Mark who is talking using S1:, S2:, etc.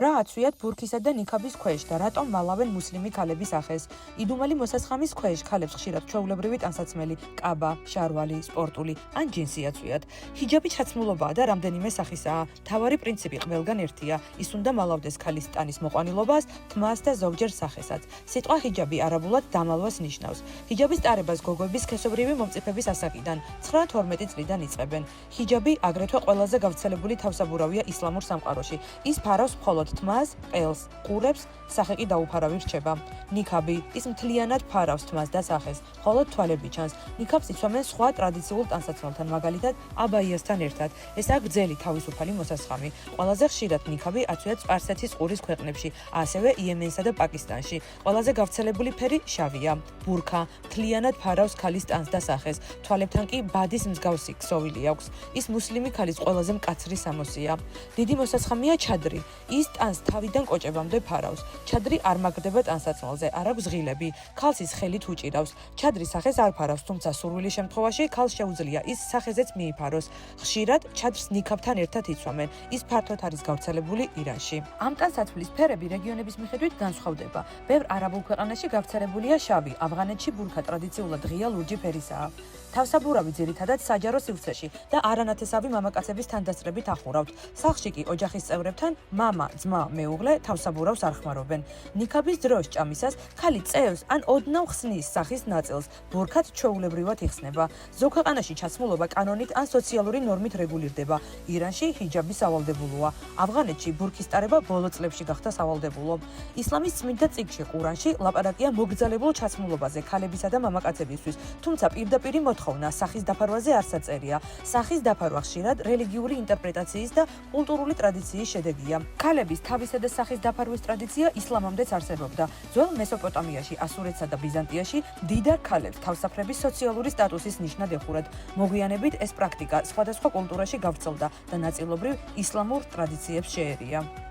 S1: რა აცვიათ ბურქისა და ნიქაბის ქვეშ და რატომ მალავენ მუსლიმი ქალების ახეს? იდუმალი მოსასხამის ქვეშ ქალებს ხშირად ჩვეულებრივი ტანსაცმელი, კაბა, შარვალი, სპორტული ან ჯინსი აცვიათ. ჰიჯაბი ჩაცმულობაა და რამდენიმე სახისაა. მთავარი პრინციპი ყველგან ერთია: ის უნდა მალავდეს ქალის ტანის მოყვანილობას, თმას და ზოგჯერ სახესაც. სიტყვა ჰიჯაბი არაბულად დამალვას ნიშნავს. ჰიჯაბის ტარებას გოგოები სქესობრივი მომწიფების ასაკიდან 9-12 წლიდან იწყებენ. ჰიჯაბი აგრეთვე ყველაზე გავრცელებული თავსაბურავია ისლამურ სამყაროში. ის ფარავს მხოლოდ თმას, ყელს, ყურებს, სახე კი დაუფარავი რჩება. ნიქაბი ის მთლიანად ფარავს თმას და სახეს, მხოლოდ თვალები ჩანს. ნიქაბს იცვამენ სხვა ტრადიციულ ტანსაცმელთან, მაგალითად აბაიასთან ერთად. ესაა გრძელი თავისუფალი მოსასხამი. ყველაზე ხშირად ნიქაბი აცვიათ სპარსეთის ყურის ქვეყნებში, ასევე იემენსა და პაკისტანში. ყველაზე გავრცელებული ფერი შავია. ბურქა მთლიანად ფარავს ქალის ტანს და სახეს, თვალებთან კი ბადის მსგავსი ქსოვილი აქვს. ის მუსლიმი ქალის ყველაზე მკაცრი სამოსია. დიდი მოსასხამია ჩადრი. ის ტანს თავიდან კოჭებამდე ფარავს. ჩადრი არ მაგდება ტანსაცმელზე, არ აქვს ღილები. ქალს ის ხელით უჭირავს. ჩადრი სახეს არ ფარავს, თუმცა სურვილის შემთხვევაში ქალს შეუძლია ის სახეზეც მიიფაროს. ხშირად ჩადრს ნიქაბთან ერთად იცვამენ. ის ფართოდ არის გავრცელებული ირანში. ამ ტანსაცმლის ფერები რეგიონების მიხედვით განსხვავდება. ბევრ არაბულ ქვეყანაში გავრცელებულია შავი, ავღანეთში ბურქა ტრადიციულად ღია ლურჯი ფერისაა. თავსაბურავი ძირითადად საჯარო სივრცეში და არანათესავი მამაკაცების თანდასწრებით ახურავთ. სახლში კი ოჯახის წევრებთან მამა, ძმა, მეუღლე თავსაბურავს არ ხმარობენ. ნიქაბის დროს ჭამისას ქალი წევს ან ოდნავ ხსნის სახის ნაწილს, ბურქაც ჩვეულებრივად იხსნება. ზოგ ქვეყანაში ჩაცმულობა კანონით ან სოციალური ნორმით რეგულირდება. ირანში ჰიჯაბი სავალდებულოა. ავღანეთში ბურქის ტარება ბოლო წლებში გახდა სავალდებულო. ისლამის წმინდა წიგნში ყურანში ლაპარაკია მოგრძალებულ ჩაცმულობაზე ქალებისა და მამაკაცებისთვის, თუმცა პირდაპირი მოთხოვნა სახის დაფარვაზე არ საწერია. სახის დაფარვა ხშირად რელიგიური ინტერპრეტაციის და კულტურული ტრადიციის შედეგია. ქალების თავისა და სახის დაფარვის ტრადიცია ისლამამდეც არსებობდა. ძველ მესოპოტამიაში, ასურეთსა და ბიზანტიაში მდიდარ ქალებს თავსაფრების სოციალური სტატუსის ნიშნად ეხურათ. მოგვიანებით ეს პრაქტიკა სხვადასხვა კულტურაში გავრცელდა და ნაწილობრივ ისლამურ ტრადიციებს შეერია.